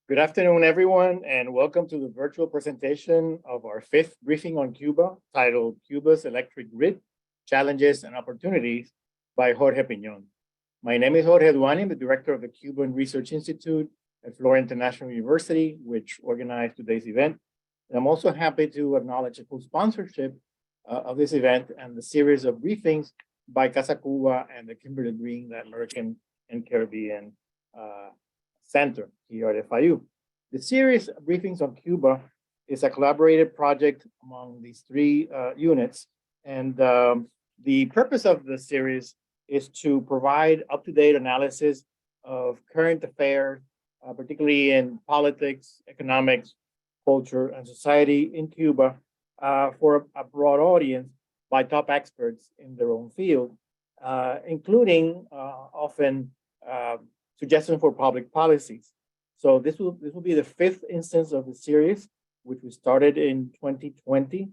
Good afternoon, everyone, and welcome to the virtual presentation of our fifth briefing on Cuba, titled Cuba's Electric Grid, Challenges and Opportunities by Jorge Piñon. My name is Jorge Duani, the director of the Cuban Research Institute at Florida International University, which organized today's event. And I'm also happy to acknowledge the co-sponsorship of this event and the series of briefings by Casa Cuba and the Kimberly Green, the American and Caribbean Center here at FIU. The series of briefings on Cuba is a collaborative project among these three units. And the purpose of the series is to provide up-to-date analysis of current affairs, particularly in politics, economics, culture, and society in Cuba for a broad audience by top experts in their own field, including often suggestions for public policies. So this will be the fifth instance of the series, which we started in 2020.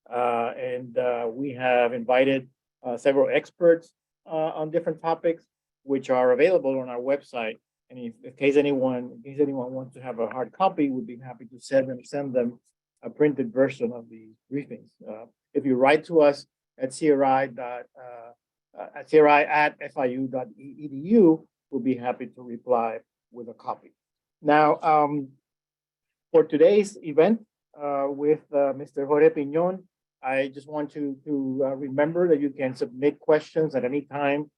And we have invited several experts on different topics, which are available on our website. And in case anyone wants to have a hard copy, we'd be happy to send them a printed version of the briefings. If you write to us at cri@fiu.edu, we'll be happy to reply with a copy. Now, for today's event with Mr. Jorge Piñon, I just want to remember that you can submit questions at any time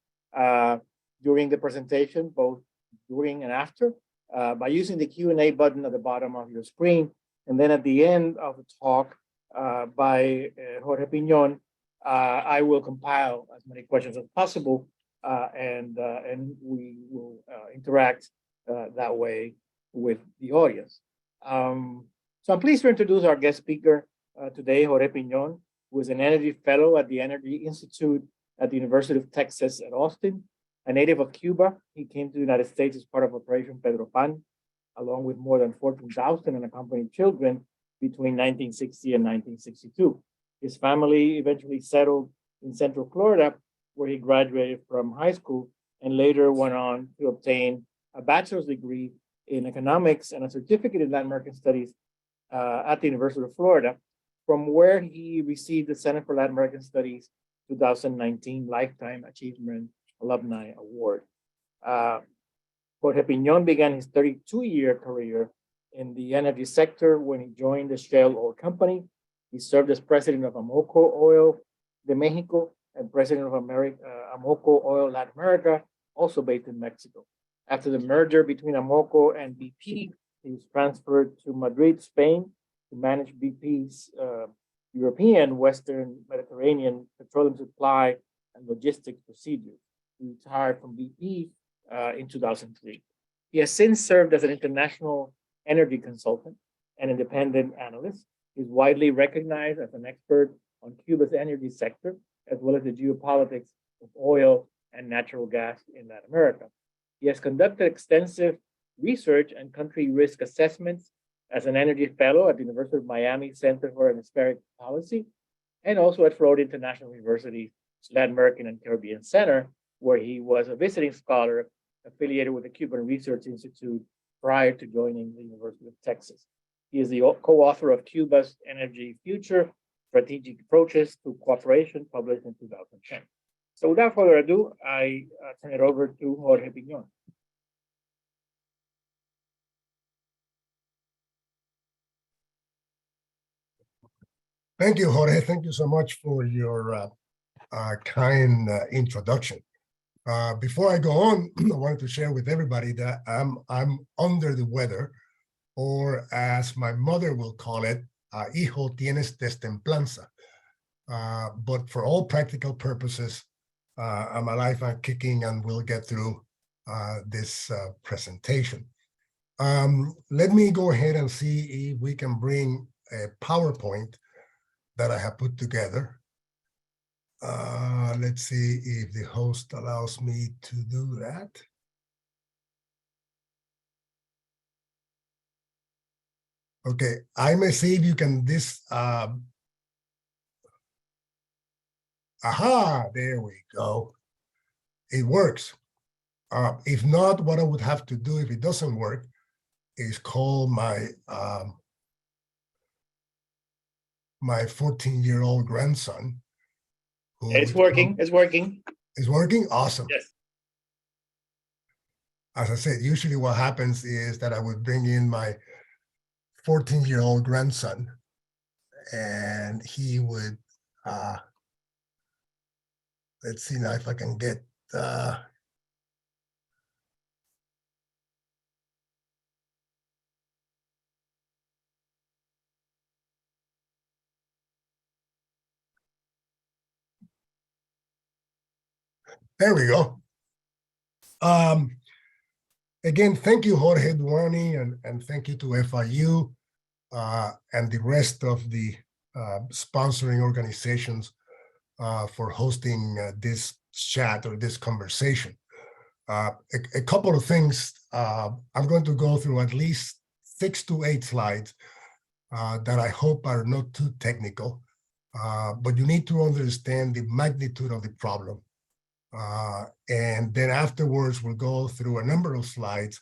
during the presentation, both during and after, by using the Q&A button at the bottom of your screen. And then at the end of the talk by Jorge Piñon, I will compile as many questions as possible, and we will interact that way with the audience. So I'm pleased to introduce our guest speaker today, Jorge Piñon, who is an energy fellow at the Energy Institute at the University of Texas at Austin. A native of Cuba, he came to the United States as part of Operation Pedro Pan, along with more than 14,000 unaccompanied children between 1960 and 1962. His family eventually settled in Central Florida, where he graduated from high school and later went on to obtain a bachelor's degree in economics and a certificate in Latin American studies at the University of Florida, from where he received the Center for Latin American Studies 2019 Lifetime Achievement Alumni Award. Jorge Piñon began his 32-year career in the energy sector when he joined the Shell Oil Company. He served as president of Amoco Oil de Mexico and president of Amoco Oil Latin America, also based in Mexico. After the merger between Amoco and BP, he was transferred to Madrid, Spain, to manage BP's European Western Mediterranean petroleum supply and logistics procedures. He retired from BP in 2003. He has since served as an international energy consultant and independent analyst. He's widely recognized as an expert on Cuba's energy sector, as well as the geopolitics of oil and natural gas in Latin America. He has conducted extensive research and country risk assessments as an energy fellow at the University of Miami Center for Hemispheric Policy, and also at Florida International University's Latin American and Caribbean Center, where he was a visiting scholar affiliated with the Cuban Research Institute prior to joining the University of Texas. He is the co-author of Cuba's Energy Future, Strategic Approaches to Cooperation, published in 2010. So without further ado, I turn it over to Jorge Piñon. Thank you, Jorge. Thank you so much for your kind introduction. Before I go on, I wanted to share with everybody that I'm under the weather, or as my mother will call it, hijo tienes destemplanza. But for all practical purposes, I'm alive and kicking, and we'll get through this presentation. Let me go ahead and see if we can bring a PowerPoint that I have put together. Let's see if the host allows me to do that. Okay, I may see if you can aha, there we go. It works. If not, what I would have to do if it doesn't work is called my 14-year-old grandson, who It's working. It's working. is working. Awesome. Yes. As I said, usually what happens is that I would bring in my 14-year-old grandson, and he would, let's see now if I can get, there we go. Again, thank you, Jorge Duani, and thank you to FIU and the rest of the sponsoring organizations for hosting this chat or this conversation. A couple of things. I'm going to go through at least 6 to 8 slides that I hope are not too technical, but you need to understand the magnitude of the problem. And then afterwards, we'll go through a number of slides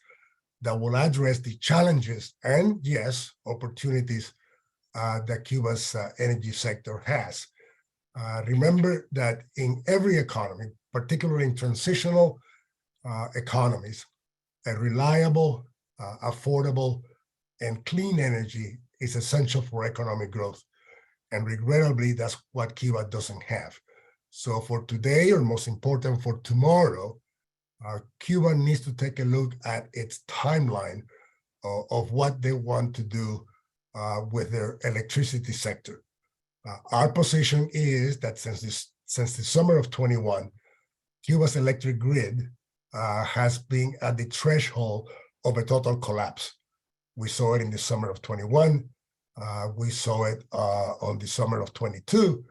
that will address the challenges and, yes, opportunities that Cuba's energy sector has. Remember that in every economy, particularly in transitional economies, a reliable, affordable, and clean energy is essential for economic growth. And regrettably, that's what Cuba doesn't have. So for today, or most important for tomorrow, Cuba needs to take a look at its timeline of what they want to do with their electricity sector. Our position is that since the summer of 21, Cuba's electric grid has been at the threshold of a total collapse. We saw it in the summer of 21. We saw it on the summer of 22.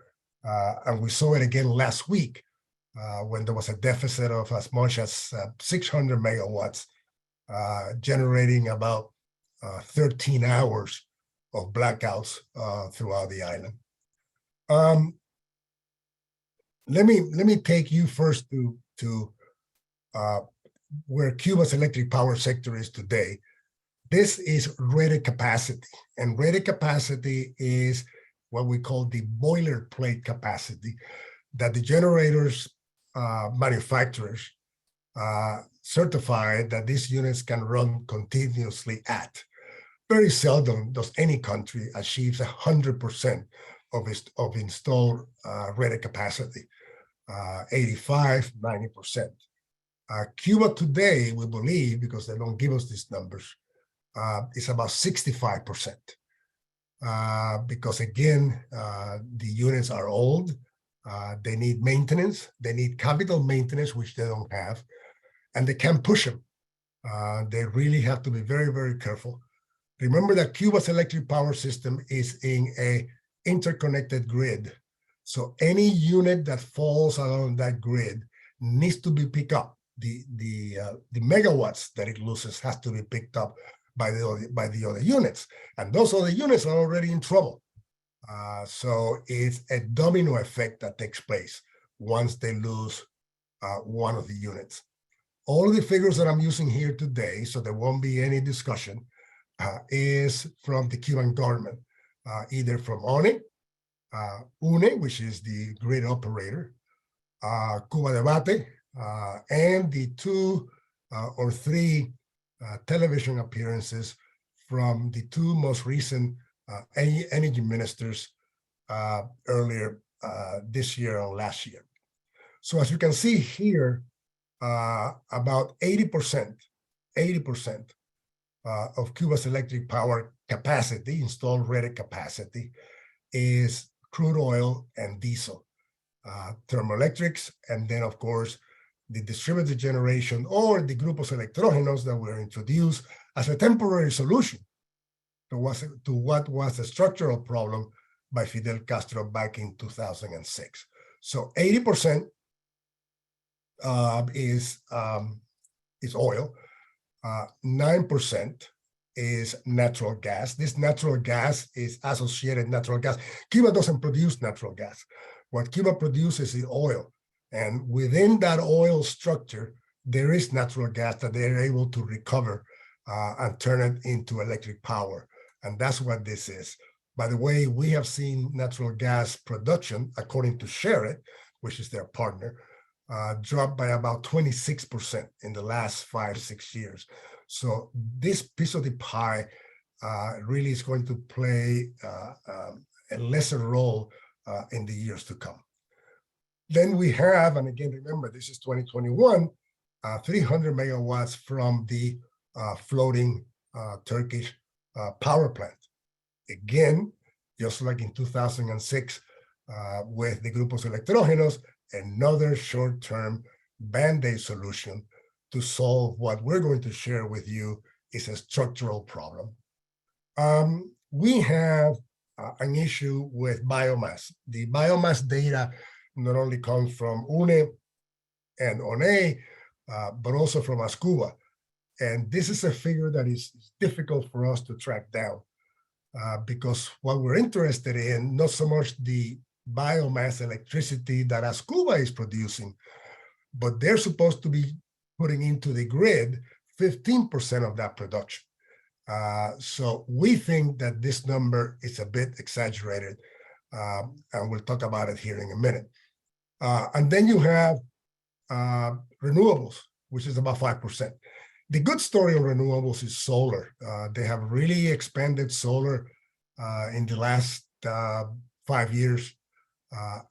And we saw it again last week when there was a deficit of as much as 600 megawatts, generating about 13 hours of blackouts throughout the island. Let me take you first to where Cuba's electric power sector is today. This is rated capacity, and rated capacity is what we call the boilerplate capacity that the generators manufacturers certify that these units can run continuously at. Very seldom does any country achieve 100% of installed rated capacity, 85, 90%. Cuba today, we believe, because they don't give us these numbers, is about 65%. Because again, the units are old, they need maintenance, they need capital maintenance, which they don't have, and they can't push them. They really have to be very, very careful. Remember that Cuba's electric power system is in a interconnected grid. So any unit that falls along that grid needs to be picked up. The megawatts that it loses has to be picked up by the other units, and those other units are already in trouble. So it's a domino effect that takes place once they lose one of the units. All of the figures that I'm using here today, so there won't be any discussion, is from the Cuban government, either from UNE, which is the grid operator, Cuba Debate, and the 2 or 3 television appearances from the 2 most recent energy ministers earlier this year or last year. So as you can see here, about 80% of Cuba's electric power capacity, installed rated capacity, is crude oil and diesel, thermoelectrics, and then of course the distributed generation or the grupos electrógenos that were introduced as a temporary solution to what was a structural problem by Fidel Castro back in 2006. So 80% is oil, 9% is natural gas. This natural gas is associated natural gas. Cuba doesn't produce natural gas. What Cuba produces is oil. And within that oil structure, there is natural gas that they're able to recover and turn it into electric power. And that's what this is. By the way, we have seen natural gas production, according to Share It, which is their partner, drop by about 26% in the last 5-6 years. So this piece of the pie really is going to play a lesser role in the years to come. Then we have, and again, remember, this is 2021, 300 megawatts from the floating Turkish power plant. Again, just like in 2006 with the Grupos Electrógenos, another short-term band-aid solution to solve what we're going to share with you is a structural problem. We have an issue with biomass. The biomass data not only comes from UNE and ONE, but also from Cuba. And this is a figure that is difficult for us to track down because what we're interested in, not so much the biomass electricity that Cuba is producing, but they're supposed to be putting into the grid 15% of that production. So we think that this number is a bit exaggerated, and we'll talk about it here in a minute. And then you have renewables, which is about 5%. The good story on renewables is solar. They have really expanded solar in the last 5 years,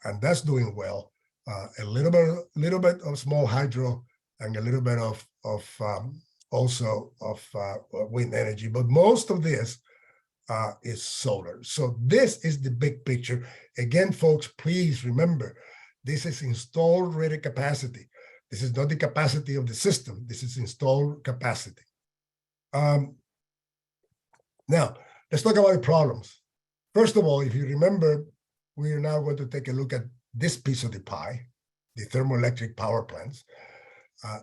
and that's doing well. A little bit of small hydro and a little bit of also of wind energy, but most of this is solar. So this is the big picture. Again, folks, please remember, this is installed rated capacity. This is not the capacity of the system. This is installed capacity. Now, let's talk about the problems. First of all, if you remember, we are now going to take a look at this piece of the pie, the thermoelectric power plants.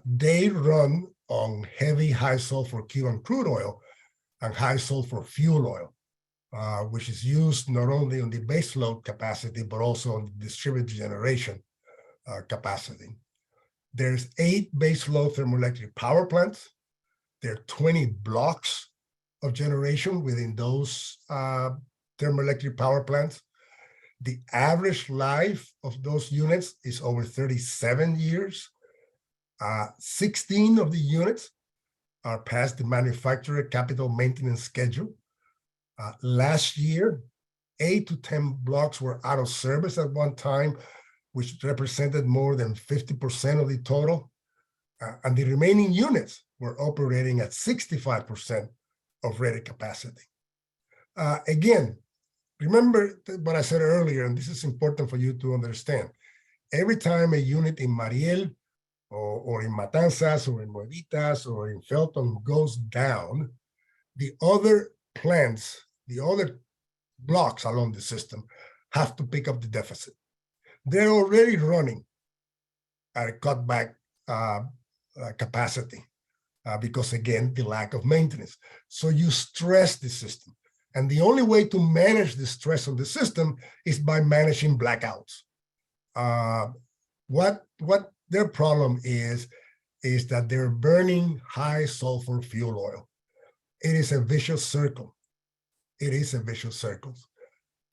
They run on heavy, high sulfur Cuban crude oil and high sulfur fuel oil, which is used not only on the baseload capacity, but also on the distributed generation capacity. There's 8 baseload thermoelectric power plants. There are 20 blocks of generation within those thermoelectric power plants. The average life of those units is over 37 years. 16 of the units are past the manufacturer capital maintenance schedule. Last year, 8 to 10 blocks were out of service at one time, which represented more than 50% of the total. And the remaining units were operating at 65% of rated capacity. Again, remember what I said earlier, and this is important for you to understand. Every time a unit in Mariel or in Matanzas or in Nuevitas or in Felton goes down, the other plants, the other blocks along the system have to pick up the deficit. They're already running at a cutback capacity because, again, the lack of maintenance. So you stress the system. And the only way to manage the stress on the system is by managing blackouts. What their problem is that they're burning high sulfur fuel oil. It is a vicious circle. It is a vicious circle.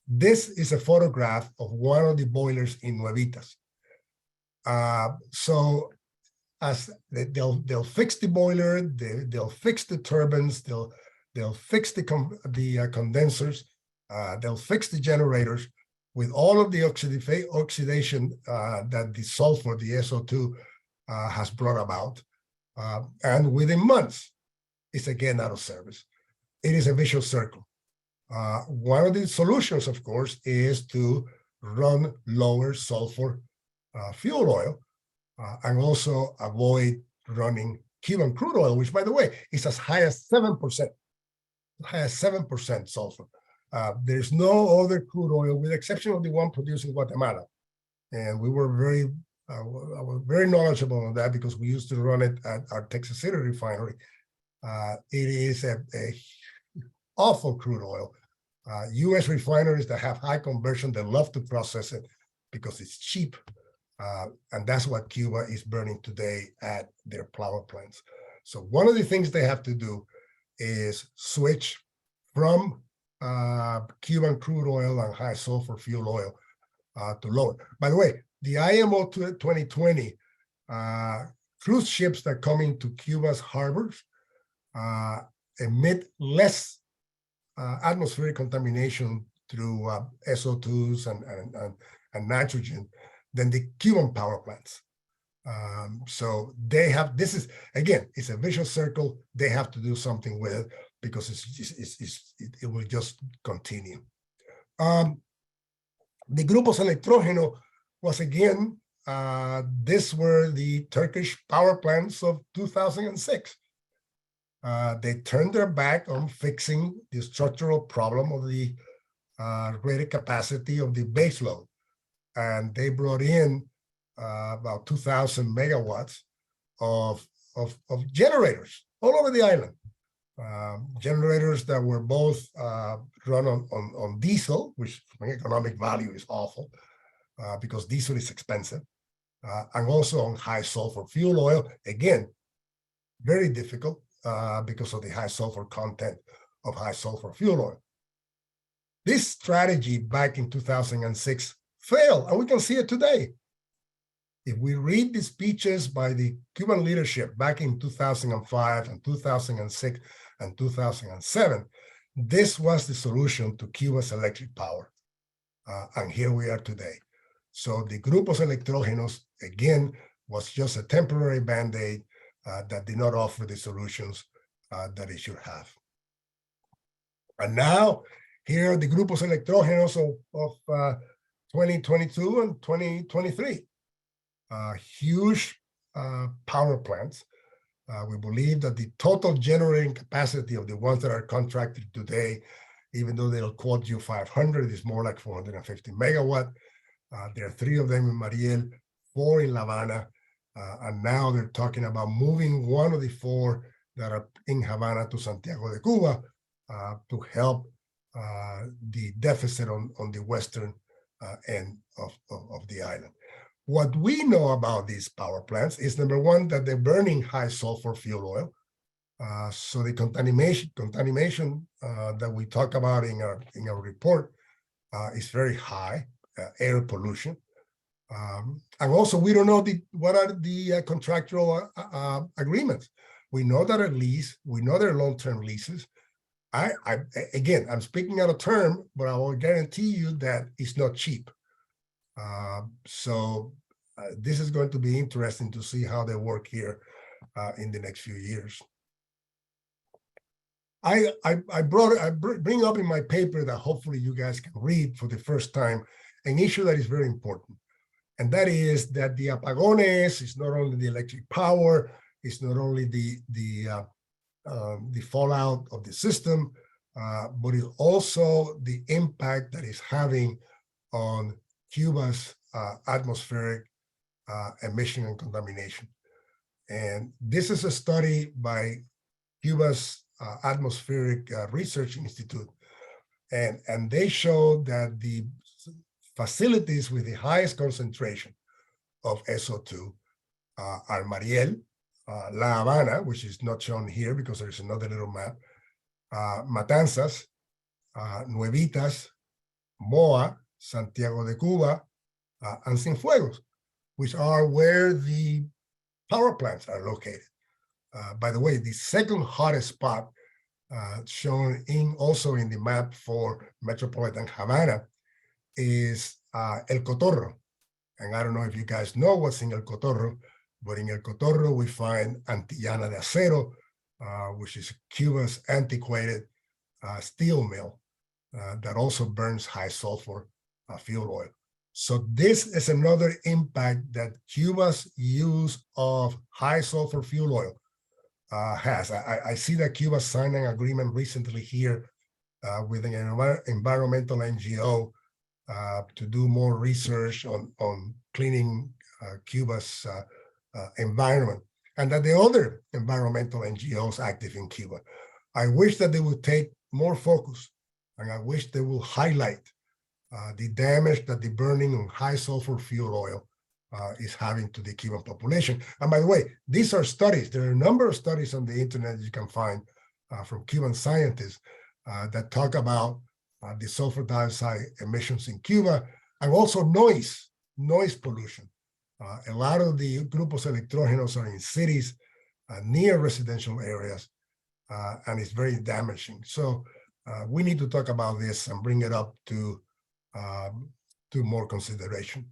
This is a photograph of one of the boilers in Nuevitas. So as they'll fix the boiler, they'll fix the turbines, they'll fix the condensers, they'll fix the generators with all of the oxidation that the sulfur, the SO2, has brought about. And within months, it's again out of service. It is a vicious circle. One of the solutions, of course, is to run lower sulfur fuel oil and also avoid running Cuban crude oil, which, by the way, is as high as 7%. Has 7% sulfur. There's no other crude oil, with the exception of the one produced in Guatemala. And we were very knowledgeable on that because we used to run it at our Texas City refinery. It is a awful crude oil. U.S. refineries that have high conversion, they love to process it because it's cheap. And that's what Cuba is burning today at their power plants. So one of the things they have to do is switch from Cuban crude oil and high sulfur fuel oil to lower. By the way, the IMO 2020 cruise ships that come into Cuba's harbors emit less atmospheric contamination through SO2s and nitrogen than the Cuban power plants. So they have, this is, again, it's a vicious circle. They have to do something with it because it will just continue. The Grupos Electrógeno was again, these were the Turkish power plants of 2006. They turned their back on fixing the structural problem of the rated capacity of the base load. And they brought in about 2,000 megawatts of generators all over the island. Generators that were both run on diesel, which from economic value is awful because diesel is expensive, and also on high sulfur fuel oil. Again, very difficult because of the high sulfur content of high sulfur fuel oil. This strategy back in 2006 failed, and we can see it today. If we read the speeches by the Cuban leadership back in 2005 and 2006 and 2007, this was the solution to Cuba's electric power. And here we are today. So the Grupos Electrógenos, again, was just a temporary band-aid that did not offer the solutions that it should have. And now, here are the Grupos Electrógenos of 2022 and 2023. Huge power plants. We believe that the total generating capacity of the ones that are contracted today, even though they'll quote you 500, is more like 450 megawatt. There are 3 of them in Mariel, 4 in Havana, and now they're talking about moving one of the 4 that are in Havana to Santiago de Cuba to help the deficit on the western end of the island. What we know about these power plants is, number one, that they're burning high sulfur fuel oil. So the contamination that we talk about in our report is very high, air pollution. And also, we don't know what are the contractual agreements. We know that a lease, we know they're long-term leases. Again, I'm speaking out of term, but I will guarantee you that it's not cheap. So this is going to be interesting to see how they work here in the next few years. I bring up in my paper that hopefully you guys can read for the first time an issue that is very important. And that is that the apagones is not only the electric power, it's not only the fallout of the system, but it's also the impact that it's having on Cuba's atmospheric emission and contamination. And this is a study by Cuba's Atmospheric Research Institute. And they show that the facilities with the highest concentration of SO2 are Mariel, La Habana, which is not shown here because there's another little map, Matanzas, Nuevitas, Moa, Santiago de Cuba, and Cienfuegos, which are where the power plants are located. By the way, the second hottest spot shown also in the map for metropolitan Havana is El Cotorro. And I don't know if you guys know what's in El Cotorro, but in El Cotorro we find Antillana de Acero, which is Cuba's antiquated steel mill that also burns high sulfur fuel oil. So this is another impact that Cuba's use of high sulfur fuel oil has. I see that Cuba signed an agreement recently here with an environmental NGO to do more research on cleaning Cuba's environment, and that the other environmental NGOs active in Cuba. I wish that they would take more focus, and I wish they will highlight the damage that the burning of high sulfur fuel oil is having to the Cuban population. And by the way, these are studies. There are a number of studies on the internet you can find from Cuban scientists that talk about the sulfur dioxide emissions in Cuba, and also noise pollution. A lot of the grupos electrógenos are in cities near residential areas, and it's very damaging. So we need to talk about this and bring it up to more consideration.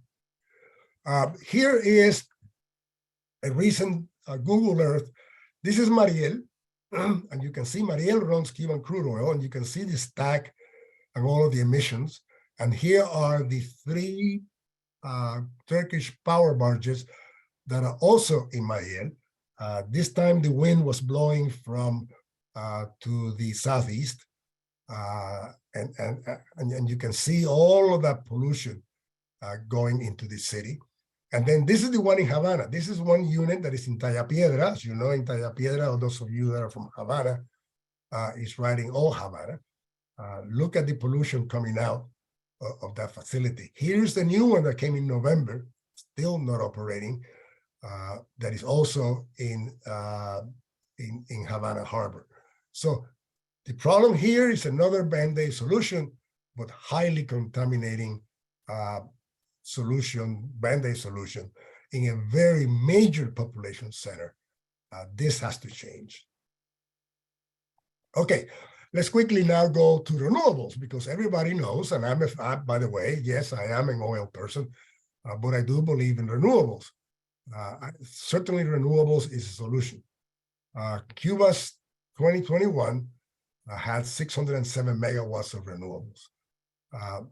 Here is a recent Google Earth. This is Mariel, and you can see Mariel runs Cuban crude oil, and you can see the stack and all of the emissions. And here are the 3 Turkish power barges that are also in Mariel. This time the wind was blowing from to the southeast, and you can see all of that pollution going into the city. And then this is the one in Havana. This is one unit that is in Tallapiedra. As you know, in Tallapiedra, those of you that are from Havana, is right in old Havana. Look at the pollution coming out of that facility. Here's the new one that came in November, still not operating, that is also in Havana Harbor. So the problem here is another Band-Aid solution, but highly contaminating solution, Band-Aid solution in a very major population center. This has to change. Okay, let's quickly now go to renewables, because everybody knows, and by the way, yes, I am an oil person, but I do believe in renewables. Certainly renewables is a solution. Cuba's 2021 had 607 megawatts of renewables.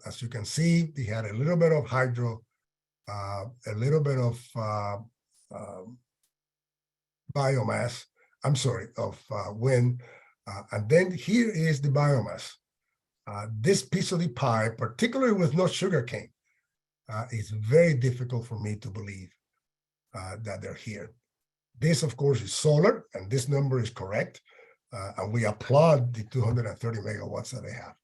As you can see, they had a little bit of hydro, a little bit of biomass, of wind, and then here is the biomass. This piece of the pie, particularly with no sugarcane, is very difficult for me to believe that they're here. This, of course, is solar, and this number is correct, and we applaud the 230 megawatts that they have.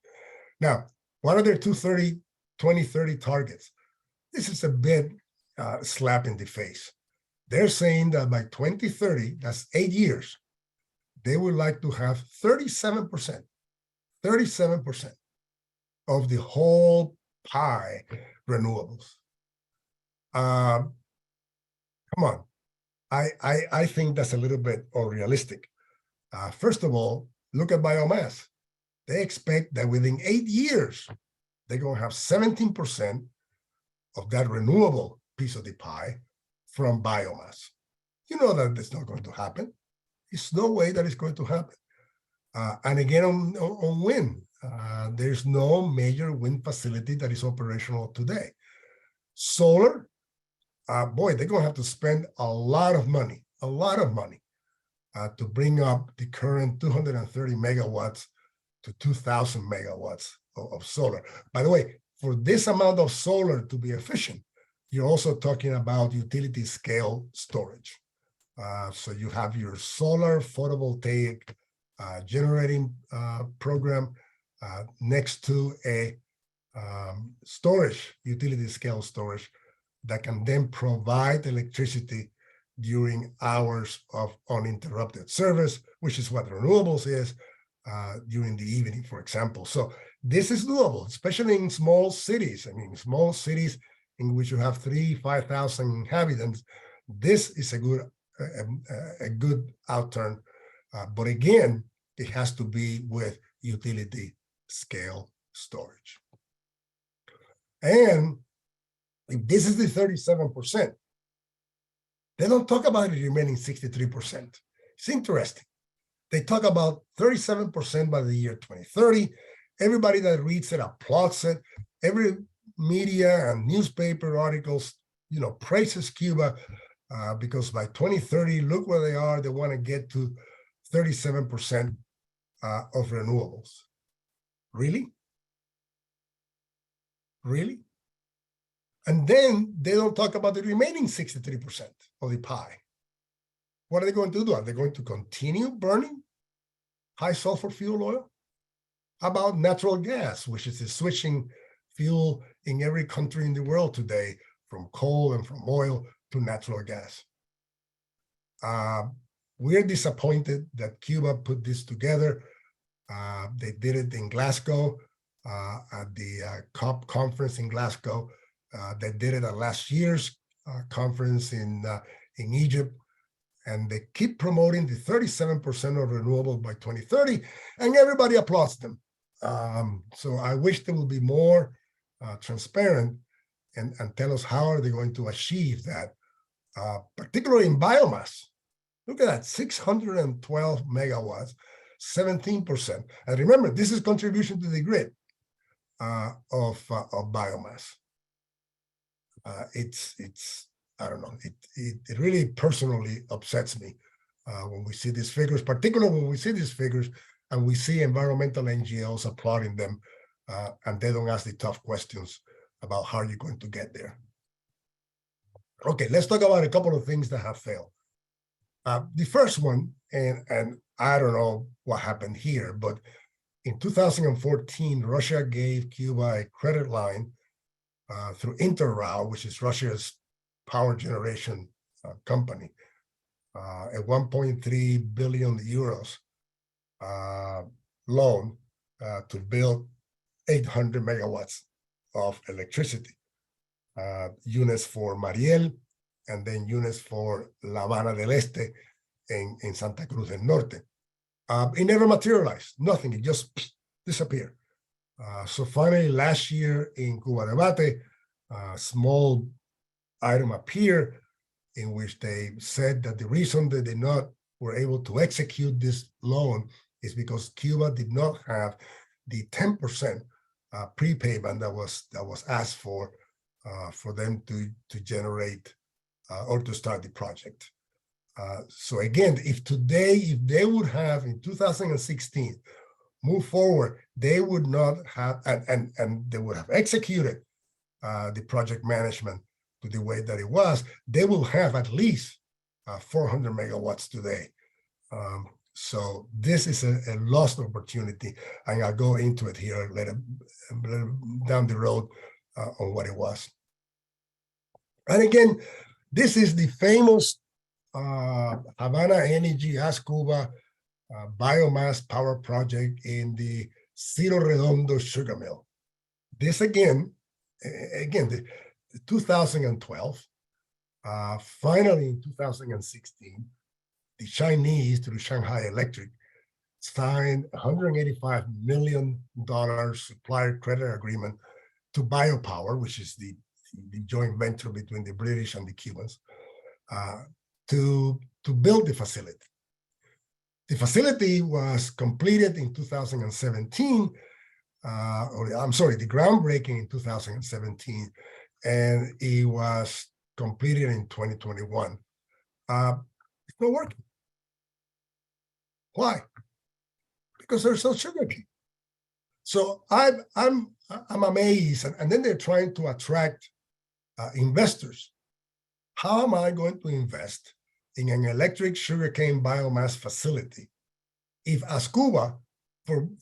Now, what are their 2030 targets? This is a bit slap in the face. They're saying that by 2030, that's 8 years, they would like to have 37% of the whole pie renewables. Come on, I think that's a little bit unrealistic. First of all, look at biomass. They expect that within 8 years, they're going to have 17% of that renewable piece of the pie from biomass. You know that that's not going to happen. There's no way that it's going to happen. And again, on wind, there's no major wind facility that is operational today. Solar, boy, they're going to have to spend a lot of money to bring up the current 230 megawatts to 2,000 megawatts of solar. By the way, for this amount of solar to be efficient, you're also talking about utility scale storage. So you have your solar photovoltaic generating program next to a storage, utility scale storage, that can then provide electricity during hours of uninterrupted service, which is what renewables is during the evening, for example. So this is doable, especially in small cities. I mean, small cities in which you have 5,000 inhabitants. This is a good outturn, but again, it has to be with utility scale storage. And if this is the 37%, they don't talk about the remaining 63%. It's interesting. They talk about 37% by the year 2030. Everybody that reads it applauds it. Every media and newspaper articles, praises Cuba because by 2030, look where they are. They want to get to 37% of renewables. Really? Really? And then they don't talk about the remaining 63% of the pie. What are they going to do? Are they going to continue burning high sulfur fuel oil? How about natural gas, which is a switching fuel in every country in the world today, from coal and from oil to natural gas? we're disappointed that Cuba put this together. They did it in Glasgow at the COP conference in Glasgow. They did it at last year's conference in Egypt. And they keep promoting the 37% of renewable by 2030, and everybody applauds them. So I wish there will be more transparent and tell us how are they going to achieve that, particularly in biomass. Look at that, 612 megawatts, 17%. And remember, this is contribution to the grid of biomass. It's I don't know, it really personally upsets me when we see these figures, particularly when we see these figures and we see environmental NGOs applauding them, and they don't ask the tough questions about how you're going to get there. Okay, let's talk about a couple of things that have failed. The first one, and I don't know what happened here, but in 2014, Russia gave Cuba a credit line through Interral, which is Russia's power generation company, a 1.3 billion euros loan to build 800 megawatts of electricity, units for Mariel, and then units for La Habana del Este in Santa Cruz del Norte. It never materialized, nothing, it just disappeared. So finally, last year in Cuba Debate, a small item appeared in which they said that the reason that they were able to execute this loan is because Cuba did not have the 10% prepayment that was asked for them to generate or to start the project. So again, if they would have in 2016 moved forward, they would not have, and they would have executed the project management to the way that it was, they will have at least 400 megawatts today. So this is a lost opportunity, and I'll go into it here later down the road on what it was. And again, this is the famous Havana Energy As Cuba biomass power project in the Cerro Redondo sugar mill. This again, the 2012, finally in 2016, the Chinese through Shanghai Electric signed $185 million supplier credit agreement to Biopower, which is the joint venture between the British and the Cubans, to build the facility. The facility was completed in 2017, the groundbreaking in 2017, and it was completed in 2021. It's not working. Why? Because there's no sugarcane. So I'm amazed, and then they're trying to attract investors. How am I going to invest in an electric sugarcane biomass facility if as Cuba,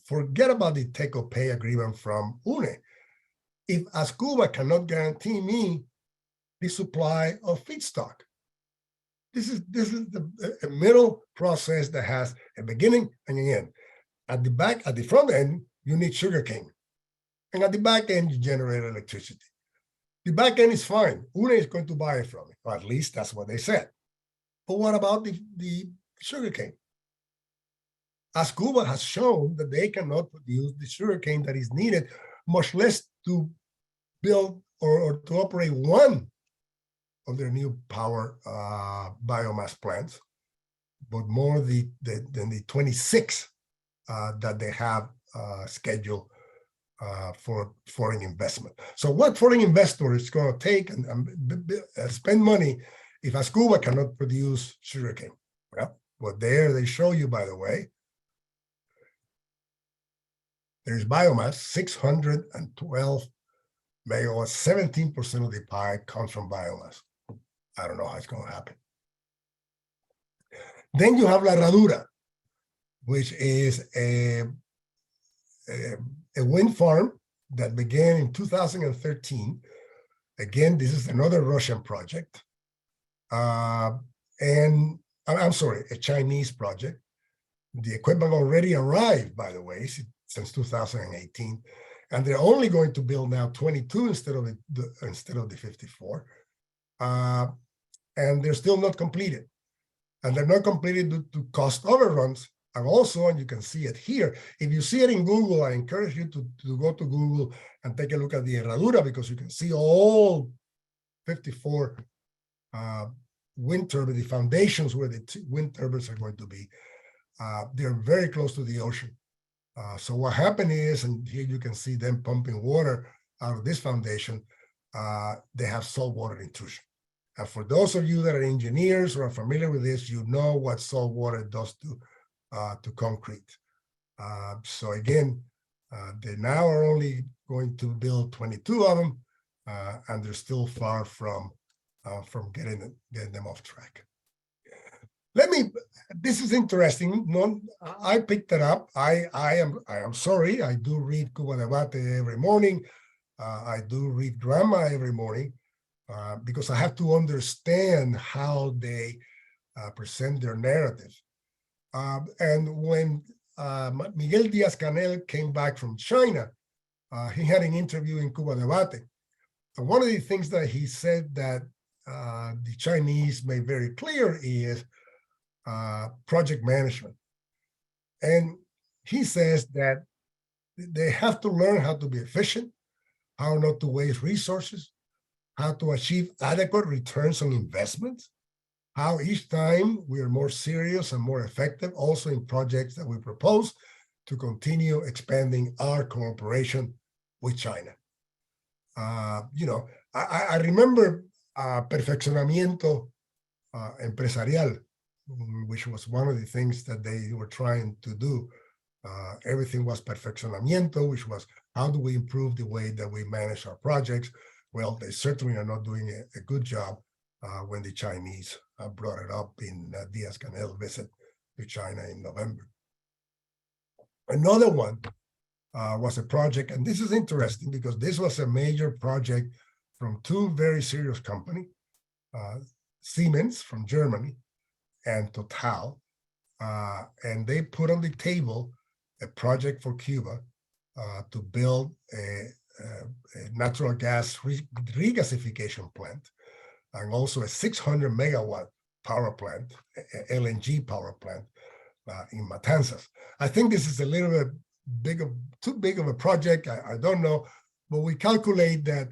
forget about the take-or-pay agreement from UNE, if as Cuba cannot guarantee me the supply of feedstock? This is a middle process that has a beginning and an end. At the front end, you need sugarcane. And at the back end, you generate electricity. The back end is fine. UNE is going to buy it from me, or at least that's what they said. But what about the sugarcane? As Cuba has shown that they cannot produce the sugarcane that is needed, much less to build or to operate one of their new power biomass plants, but more than the 26 that they have scheduled for foreign investment. So what foreign investor is going to take and spend money if as Cuba cannot produce sugarcane? Well, there they show you, by the way, there's biomass, 612 megawatts, 17% of the pie comes from biomass. I don't know how it's going to happen. Then you have La Eradura, which is a wind farm that began in 2013. Again, this is another Russian project. And I'm sorry, a Chinese project. The equipment already arrived, by the way, since 2018, and they're only going to build now 22 instead of the 54, and they're still not completed. And they're not completed due to cost overruns. And also, and you can see it here, if you see it in Google, I encourage you to go to Google and take a look at the Eradura, because you can see all 54 wind turbines, the foundations where the wind turbines are going to be. They're very close to the ocean. So what happened is, and here you can see them pumping water out of this foundation, they have saltwater intrusion. And for those of you that are engineers or are familiar with this, you know what salt water does to concrete. So again, they now are only going to build 22 of them, and they're still far from getting them off track. This is interesting. I picked it up. I am sorry. I do read Cuba Debate every morning. I do read Drama every morning. Because I have to understand how they present their narrative. And when Miguel Díaz-Canel came back from China, he had an interview in Cuba Debate. And one of the things that he said that the Chinese made very clear is project management. And he says that they have to learn how to be efficient, how not to waste resources, how to achieve adequate returns on investments, how each time we are more serious and more effective also in projects that we propose to continue expanding our cooperation with China. I remember perfeccionamiento empresarial, which was one of the things that they were trying to do. Everything was perfeccionamiento, which was how do we improve the way that we manage our projects. Well, they certainly are not doing a good job when the Chinese brought it up in Díaz-Canel's visit to China in November. Another one was a project, and this is interesting because this was a major project from two very serious companies, Siemens from Germany and Total, and they put on the table a project for Cuba to build a natural gas regasification plant, and also a 600 megawatt power plant, LNG power plant in Matanzas. I think this is a little bit too big of a project. I don't know, but we calculate that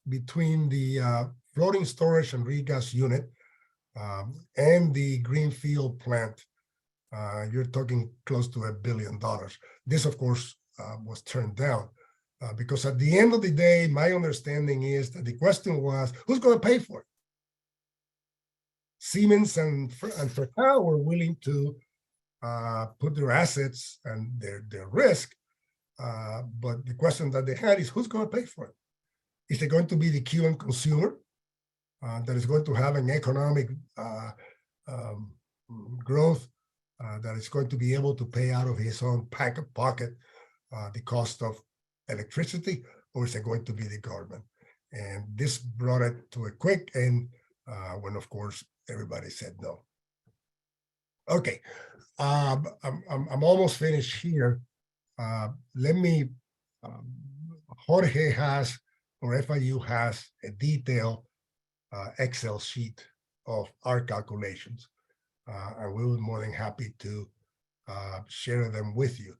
between the floating storage and regas unit and the Greenfield plant, you're talking close to $1 billion. This, of course, was turned down. Because at the end of the day, my understanding is that the question was, who's going to pay for it? Siemens and Total were willing to put their assets and their risk, but the question that they had is, who's going to pay for it? Is it going to be the Cuban consumer that is going to have an economic growth that is going to be able to pay out of his own pocket the cost of electricity, or is it going to be the government? And this brought it to a quick end when, of course, everybody said no. Okay, I'm almost finished here. Let me, Jorge has, or FIU has a detailed Excel sheet of our calculations, and we would be more than happy to share them with you.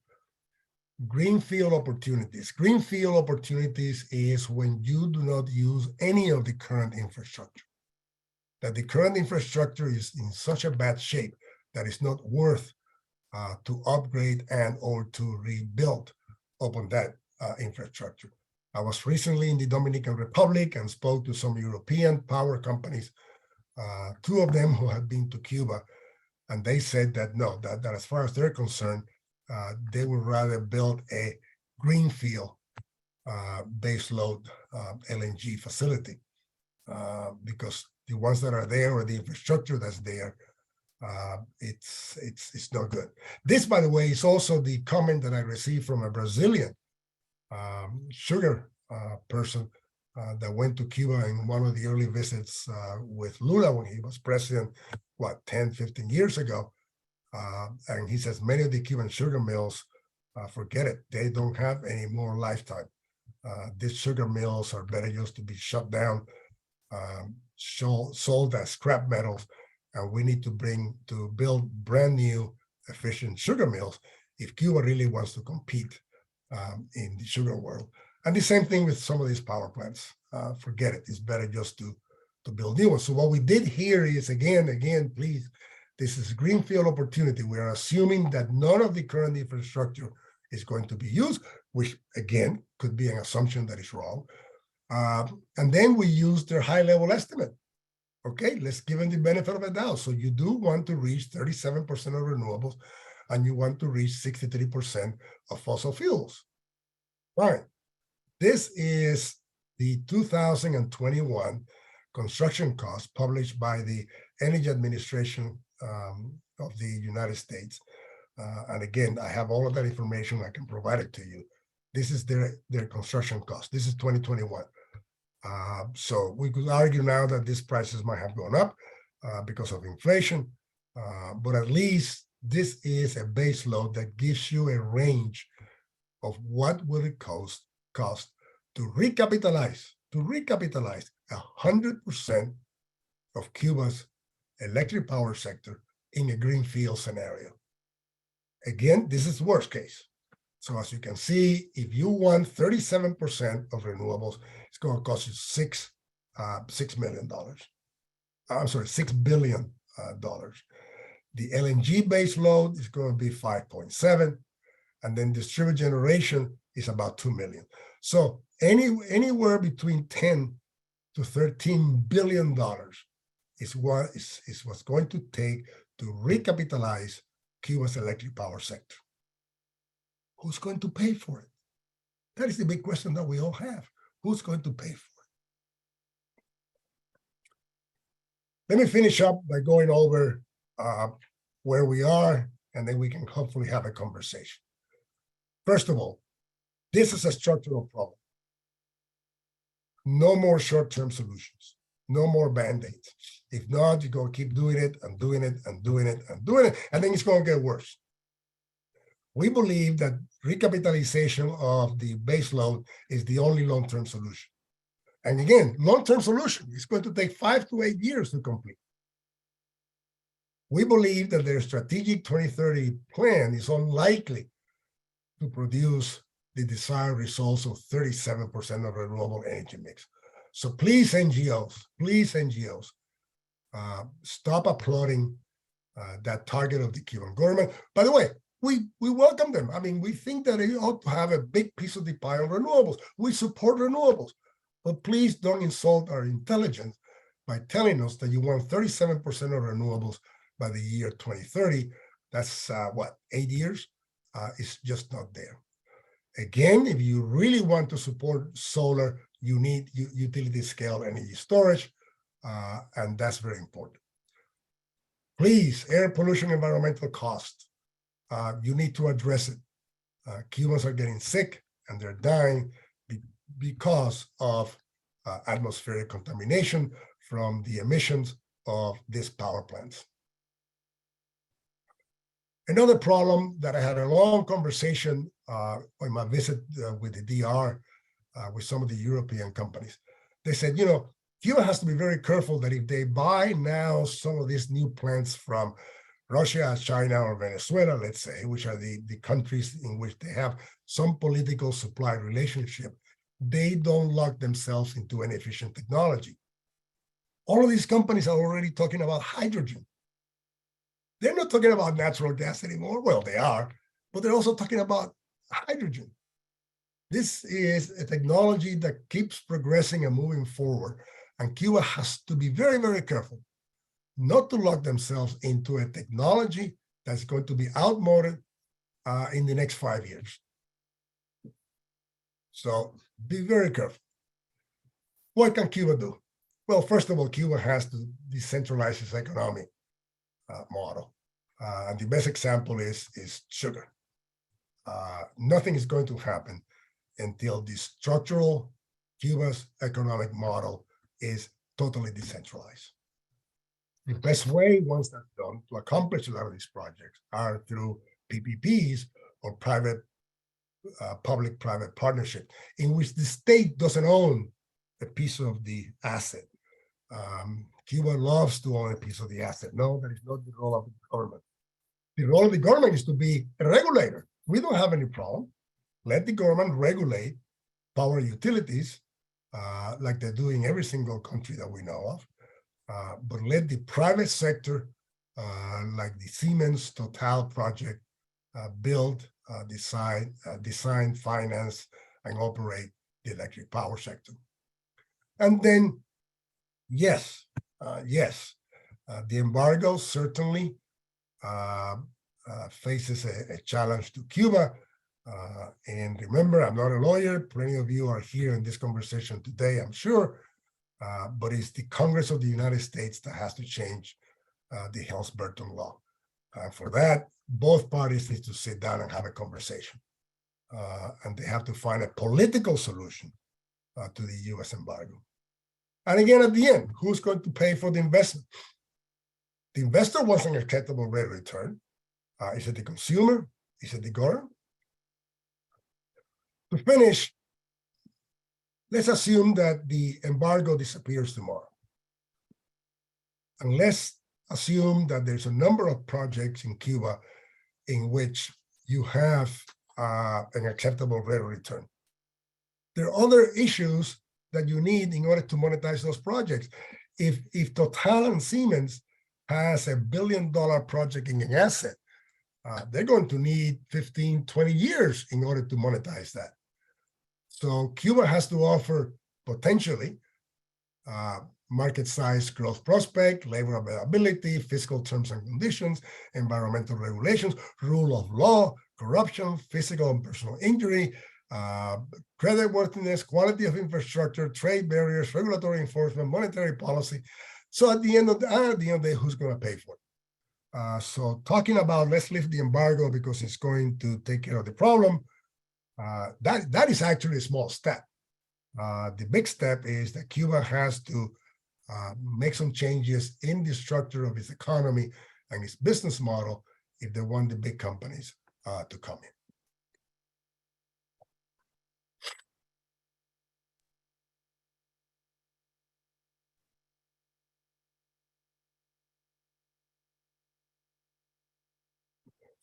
Greenfield opportunities. Greenfield opportunities is when you do not use any of the current infrastructure, that the current infrastructure is in such a bad shape that it's not worth to upgrade and or to rebuild upon that infrastructure. I was recently in the Dominican Republic and spoke to some European power companies, two of them who had been to Cuba, and they said that no, that as far as they're concerned, they would rather build a greenfield baseload LNG facility because the ones that are there or the infrastructure that's there, it's not good. This, by the way, is also the comment that I received from a Brazilian sugar person that went to Cuba in one of the early visits with Lula when he was president, 10, 15 years ago. And he says many of the Cuban sugar mills, forget it, they don't have any more lifetime. These sugar mills are better used to be shut down, sold as scrap metals, and we need to build brand new efficient sugar mills if Cuba really wants to compete in the sugar world. And the same thing with some of these power plants. Forget it. It's better just to build new ones. So what we did here is, again, please, this is Greenfield Opportunity. We are assuming that none of the current infrastructure is going to be used, which again, could be an assumption that is wrong. And then we use their high-level estimate. Okay, let's give them the benefit of the doubt. So you do want to reach 37% of renewables, and you want to reach 63% of fossil fuels. Fine. This is the 2021 construction cost published by the Energy Administration of the United States. And again, I have all of that information. I can provide it to you. This is their construction cost. This is 2021. So we could argue now that these prices might have gone up because of inflation, but at least this is a base load that gives you a range of what will it cost to recapitalize 100% of Cuba's electric power sector in a greenfield scenario. Again, this is worst case. So as you can see, if you want 37% of renewables, it's going to cost you $6 million. I'm sorry, $6 billion. The LNG base load is going to be 5.7, and then distributed generation is about 2 million. So anywhere between 10 to 13 billion dollars is what's going to take to recapitalize Cuba's electric power sector. Who's going to pay for it? That is the big question that we all have. Who's going to pay for it? Let me finish up by going over where we are, and then we can hopefully have a conversation. First of all, this is a structural problem. No more short-term solutions. No more band-aids. If not, you're going to keep doing it and doing it and doing it and doing it, and then it's going to get worse. We believe that recapitalization of the base load is the only long-term solution. And again, long-term solution is going to take 5 to 8 years to complete. We believe that their strategic 2030 plan is unlikely to produce the desired results of 37% of renewable energy mix. So please, NGOs, stop applauding that target of the Cuban government. By the way, we welcome them. I mean, we think that they ought to have a big piece of the pie on renewables. We support renewables, but please don't insult our intelligence by telling us that you want 37% of renewables by the year 2030. That's 8 years? It's just not there. Again, if you really want to support solar, you need utility scale energy storage, and that's very important. Please, air pollution, environmental cost. You need to address it. Cubans are getting sick and they're dying because of atmospheric contamination from the emissions of these power plants. Another problem that I had a long conversation on my visit with the DR with some of the European companies. They said, Cuba has to be very careful that if they buy now some of these new plants from Russia, China, or Venezuela, let's say, which are the countries in which they have some political supply relationship, they don't lock themselves into an efficient technology. All of these companies are already talking about hydrogen. They're not talking about natural gas anymore. Well, they are, but they're also talking about hydrogen. This is a technology that keeps progressing and moving forward, and Cuba has to be very, very careful not to lock themselves into a technology that's going to be outmoded in the next 5 years. So be very careful. What can Cuba do? Well, first of all, Cuba has to decentralize its economic model. And the best example is sugar. Nothing is going to happen until the structural Cuba's economic model is totally decentralized. The best way, once that's done, to accomplish a lot of these projects are through PPPs or public-private partnership, in which the state doesn't own a piece of the asset. Cuba loves to own a piece of the asset. No, that is not the role of the government. The role of the government is to be a regulator. We don't have any problem. Let the government regulate power utilities like they do in every single country that we know of. But let the private sector, like the Siemens Total project, build, design, finance, and operate the electric power sector. And then, yes, the embargo certainly faces a challenge to Cuba. And remember, I'm not a lawyer. Plenty of you are here in this conversation today, I'm sure. But it's the Congress of the United States that has to change the Helms-Burton law. For that, both parties need to sit down and have a conversation. And they have to find a political solution to the US embargo. And again, at the end, who's going to pay for the investment? The investor wants an acceptable rate of return. Is it the consumer? Is it the government? To finish, let's assume that the embargo disappears tomorrow. And let's assume that there's a number of projects in Cuba in which you have an acceptable rate of return. There are other issues that you need in order to monetize those projects. If Total and Siemens has $1 billion project in an asset, they're going to need 15, 20 years in order to monetize that. So Cuba has to offer potentially market size growth prospect, labor availability, fiscal terms and conditions, environmental regulations, rule of law, corruption, physical and personal injury, credit worthiness, quality of infrastructure, trade barriers, regulatory enforcement, monetary policy. So at the end of the day, who's going to pay for it? So talking about let's lift the embargo because it's going to take care of the problem, that is actually a small step. The big step is that Cuba has to make some changes in the structure of its economy and its business model if they want the big companies to come in.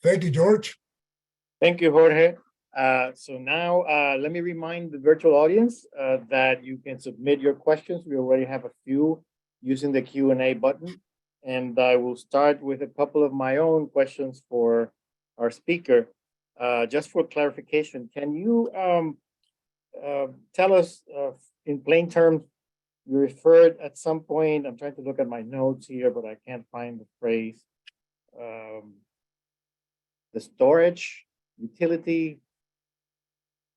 Thank you, George. Thank you, Jorge. So now let me remind the virtual audience that you can submit your questions. We already have a few using the Q&A button. And I will start with a couple of my own questions for our speaker. Just for clarification, can you tell us in plain terms, you referred at some point, I'm trying to look at my notes here, but I can't find the phrase. The storage utility.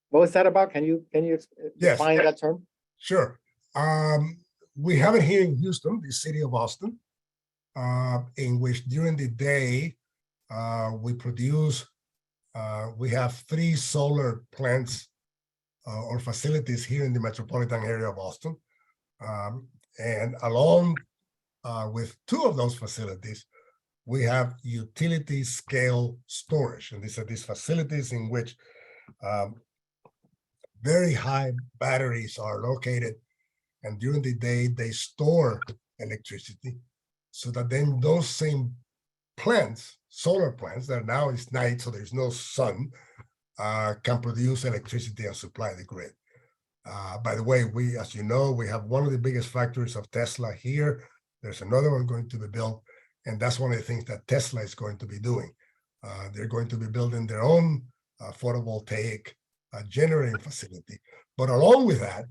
What was that about? Can you define that term? Sure. We have it here in Houston, the city of Austin, in which during the day we produce. We have 3 solar plants or facilities here in the metropolitan area of Austin, and along with 2 of those facilities, we have utility scale storage. And these are these facilities in which very high batteries are located. And during the day, they store electricity so that then those same plants, solar plants that now is night, so there's no sun, can produce electricity and supply the grid. By the way, as you know, we have one of the biggest factories of Tesla here. There's another one going to be built. And that's one of the things that Tesla is going to be doing. They're going to be building their own photovoltaic generating facility. But along with that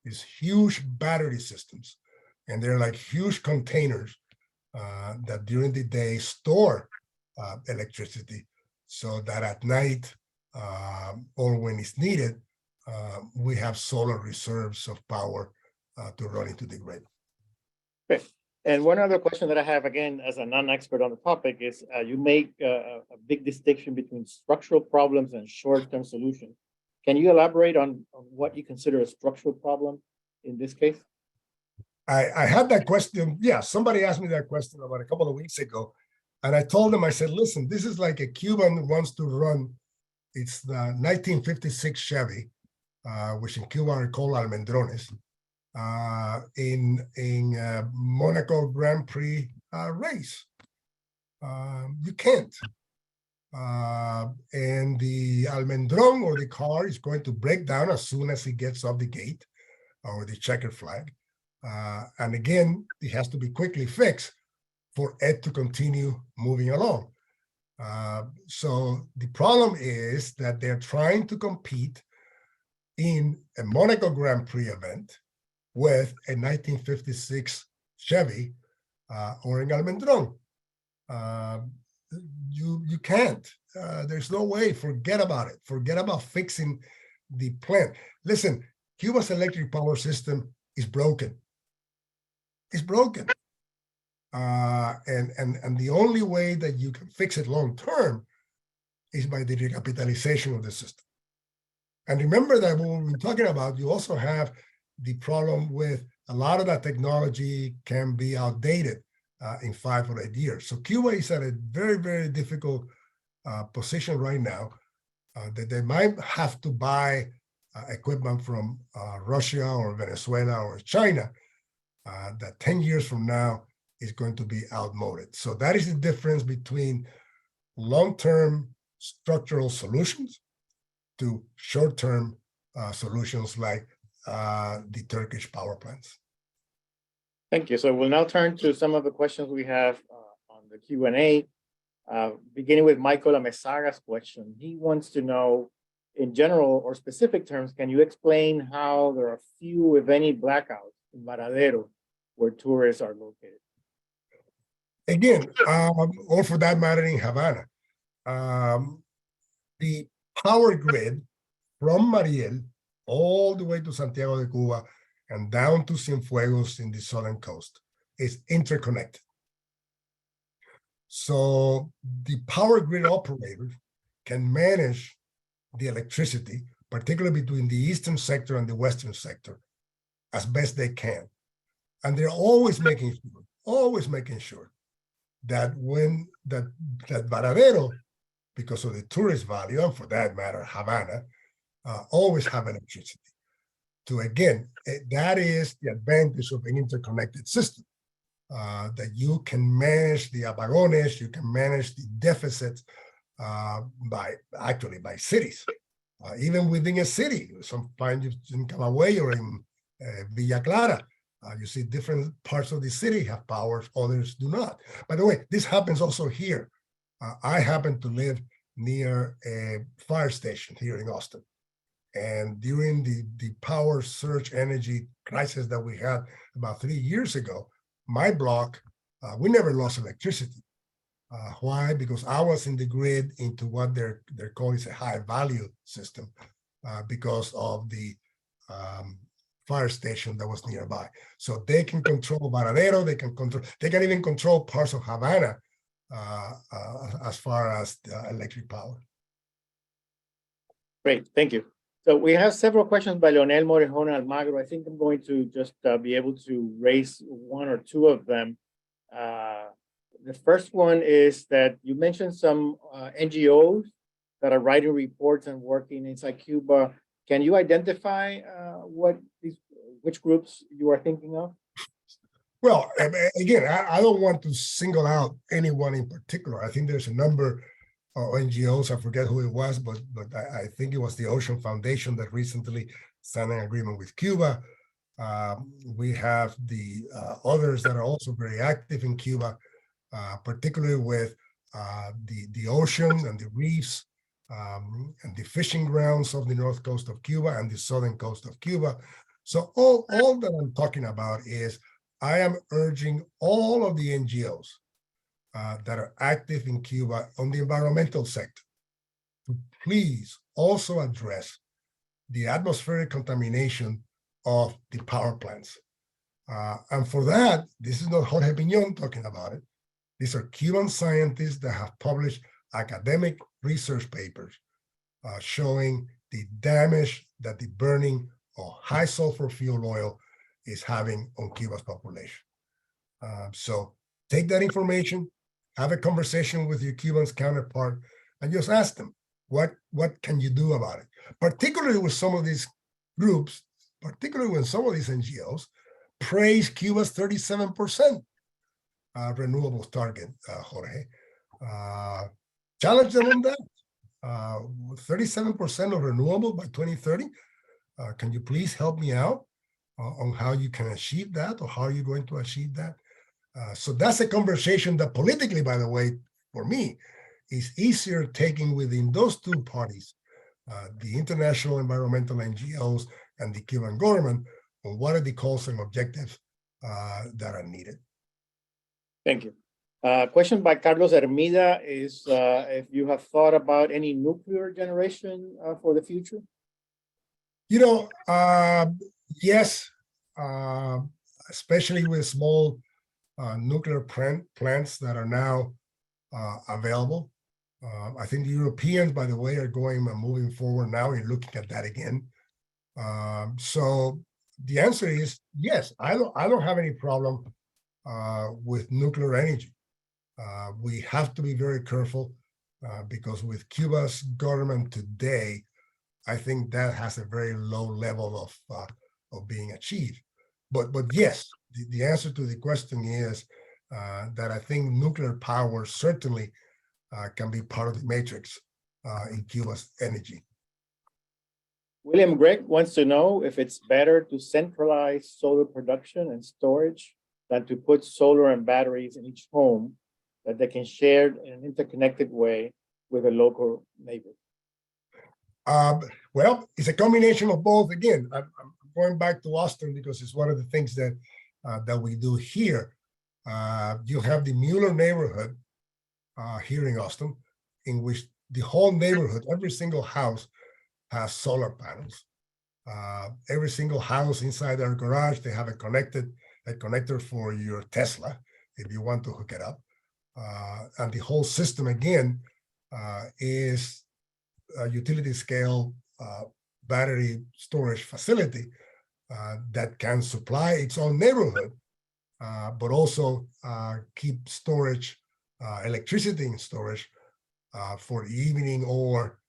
is huge battery systems. And they're like huge containers that during the day store electricity so that at night or when it's needed, we have solar reserves of power to run into the grid. Okay. And one other question that I have, again, as a non-expert on the topic, is you make a big distinction between structural problems and short-term solutions. Can you elaborate on what you consider a structural problem in this case? I had that question. Yeah, somebody asked me that question about a couple of weeks ago. And I told them, I said, listen, this is like a Cuban wants to run, it's the 1956 Chevy, which in Cuba are called Almendrones, in Monaco Grand Prix race. You can't. And the Almendron or the car is going to break down as soon as it gets off the gate or the checkered flag. And again, it has to be quickly fixed for it to continue moving along. So the problem is that they're trying to compete in a Monaco Grand Prix event with a 1956 Chevy or an Almendron. You can't. There's no way. Forget about it. Forget about fixing the plant. Listen, Cuba's electric power system is broken. It's broken. And the only way that you can fix it long term is by the recapitalization of the system. And remember that when we're talking about, you also have the problem with a lot of that technology can be outdated in 5 or 8 years. So Cuba is at a very, very difficult position right now that they might have to buy equipment from Russia or Venezuela or China that 10 years from now is going to be outmoded. So that is the difference between long-term structural solutions to short-term solutions like the Turkish power plants. Thank you. So we'll now turn to some of the questions we have on the Q&A, beginning with Michael Amesaga's question. He wants to know, in general or specific terms, can you explain how there are few, if any, blackouts in Varadero where tourists are located? Again, or for that matter in Havana, the power grid from Mariel all the way to Santiago de Cuba and down to Cienfuegos in the southern coast is interconnected. So the power grid operators can manage the electricity, particularly between the eastern sector and the western sector, as best they can. And they're always making sure that when that Varadero, because of the tourist value, and for that matter, Havana, always have electricity. To again, that is the advantage of an interconnected system, that you can manage the apagones, you can manage the deficits by cities. Even within a city, sometimes in Camagüey or in Villa Clara, you see different parts of the city have powers, others do not. By the way, this happens also here. I happen to live near a fire station here in Austin. And during the power surge energy crisis that we had about 3 years ago, my block, we never lost electricity. Why? Because I was in the grid into what they're calling a high value system because of the fire station that was nearby. So they can control Varadero, they can even control parts of Havana as far as electric power. Great, thank you. So we have several questions by Leonel Morejón Almagro. I think I'm going to just be able to raise one or two of them. The first one is that you mentioned some NGOs that are writing reports and working inside Cuba. Can you identify which groups you are thinking of? Well, again, I don't want to single out anyone in particular. I think there's a number of NGOs. I forget who it was, but I think it was the Ocean Foundation that recently signed an agreement with Cuba. We have the others that are also very active in Cuba, particularly with the ocean and the reefs and the fishing grounds of the north coast of Cuba and the southern coast of Cuba. So all that I'm talking about is I am urging all of the NGOs that are active in Cuba on the environmental sector to please also address the atmospheric contamination of the power plants. And for that, this is not Jorge Piñón talking about it. These are Cuban scientists that have published academic research papers showing the damage that the burning of high sulfur fuel oil is having on Cuba's population. So take that information, have a conversation with your Cuban counterpart, and just ask them, what can you do about it? Particularly with some of these groups, particularly when some of these NGOs praise Cuba's 37% renewables target, Jorge. Challenge them on that. 37% of renewable by 2030. Can you please help me out on how you can achieve that, or how are you going to achieve that? So that's a conversation that politically, by the way, for me, is easier taking within those two parties, the international environmental NGOs and the Cuban government, on what are the goals and objectives that are needed. Thank you. Question by Carlos Hermida is if you have thought about any nuclear generation for the future? You know, yes, especially with small nuclear plants that are now available. I think the Europeans, by the way, are going and moving forward now in looking at that again. So the answer is yes. I don't have any problem with nuclear energy. We have to be very careful because with Cuba's government today, I think that has a very low level of being achieved. But yes, the answer to the question is that I think nuclear power certainly can be part of the matrix in Cuba's energy. William Gregg wants to know if it's better to centralize solar production and storage than to put solar and batteries in each home that they can share in an interconnected way with a local neighbor. Well, it's a combination of both. Again, I'm going back to Austin because it's one of the things that that we do here. You have the Mueller neighborhood here in Austin, in which the whole neighborhood, every single house has solar panels. Every single house inside their garage, they have a connector for your Tesla if you want to hook it up. And the whole system again is a utility scale battery storage facility that can supply its own neighborhood, but also keep storage, electricity in storage for the evening or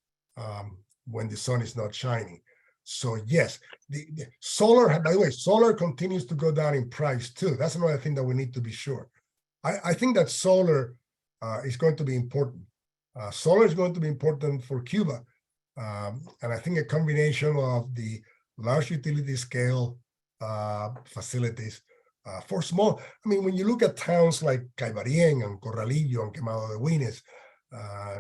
when the sun is not shining. So yes, the solar, by the way, solar continues to go down in price too. That's another thing that we need to be sure. I think that solar is going to be important. Solar is going to be important for Cuba. And I think a combination of the large utility scale facilities for small, I mean, when you look at towns like Caibarien and Corralillo and Quemado de Huines,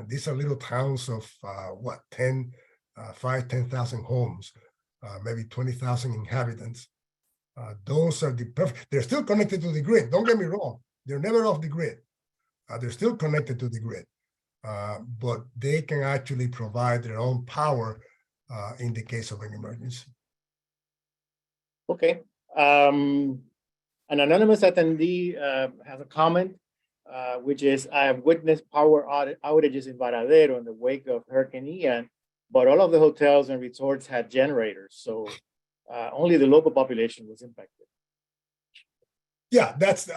these are little towns of what, 10,000 homes, maybe 20,000 inhabitants. Those are the perfect, they're still connected to the grid. Don't get me wrong. They're never off the grid. They're still connected to the grid, but they can actually provide their own power in the case of an emergency. Okay. An anonymous attendee has a comment, which is, I have witnessed power outages in Varadero in the wake of Hurricane Ian, but all of the hotels and resorts had generators, so only the local population was impacted. Yeah, that's,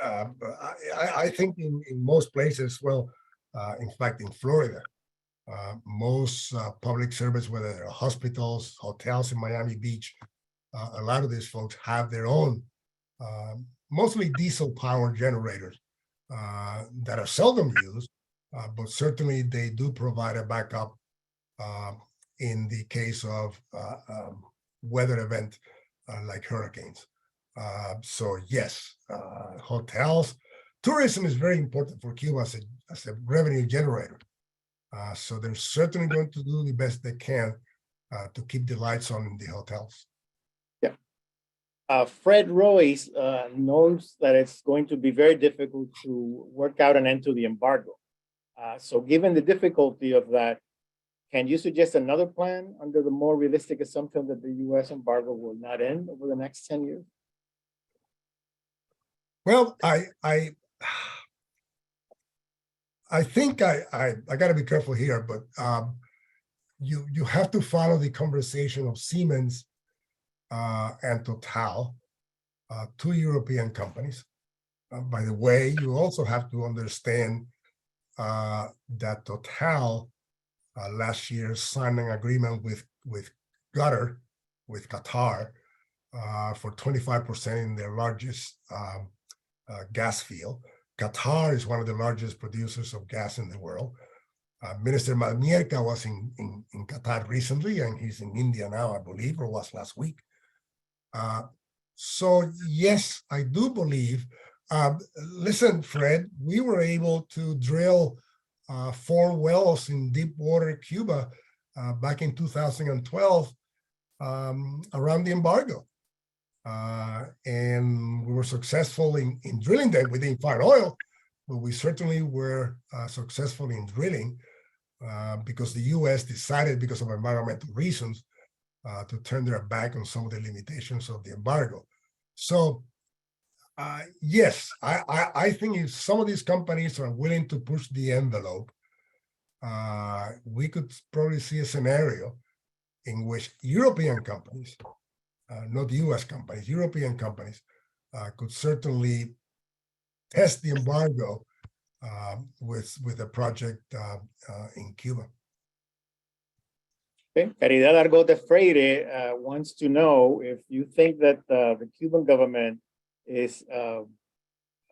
I think in most places, well, in fact, in Florida, most public service, whether they're hospitals, hotels in Miami Beach, a lot of these folks have their own, mostly diesel power generators that are seldom used, but certainly they do provide a backup in the case of weather event like hurricanes. So yes, hotels, tourism is very important for Cuba as a revenue generator. So they're certainly going to do the best they can to keep the lights on in the hotels. Yeah. Fred Royce knows that it's going to be very difficult to work out an end to the embargo. So given the difficulty of that, can you suggest another plan under the more realistic assumption that the U.S. embargo will not end over the next 10 years? Well, I think I got to be careful here, but you have to follow the conversation of Siemens and Total, two European companies. By the way, you also have to understand that Total last year signed an agreement with Qatar, for 25% in their largest gas field. Qatar is one of the largest producers of gas in the world. Minister Malmierka was in Qatar recently, and he's in India now, I believe, or was last week. So yes, I do believe. Listen, Fred, we were able to drill 4 wells in deep water Cuba back in 2012 around the embargo. And we were successful in drilling them. We didn't find oil, but we certainly were successful in drilling because the US decided, because of environmental reasons, to turn their back on some of the limitations of the embargo. So yes, I think if some of these companies are willing to push the envelope, we could probably see a scenario in which European companies, not US companies, European companies, could certainly test the embargo with a project in Cuba. Okay. Caridad Argote Freire wants to know if you think that the Cuban government is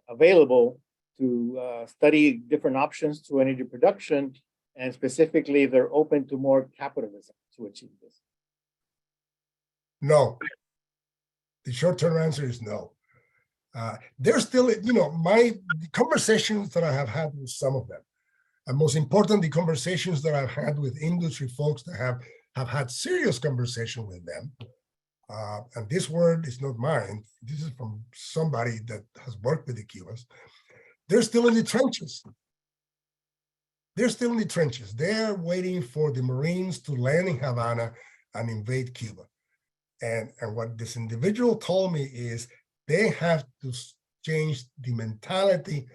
available to study different options to energy production, and specifically they're open to more capitalism to achieve this. No. The short-term answer is no. There's still, the conversations that I have had with some of them, and most important, the conversations that I've had with industry folks that have had serious conversation with them. And this word is not mine. This is from somebody that has worked with the Cubas. They're still in the trenches. They're still in the trenches. They're waiting for the Marines to land in Havana and invade Cuba. And what this individual told me is they have to change the mentality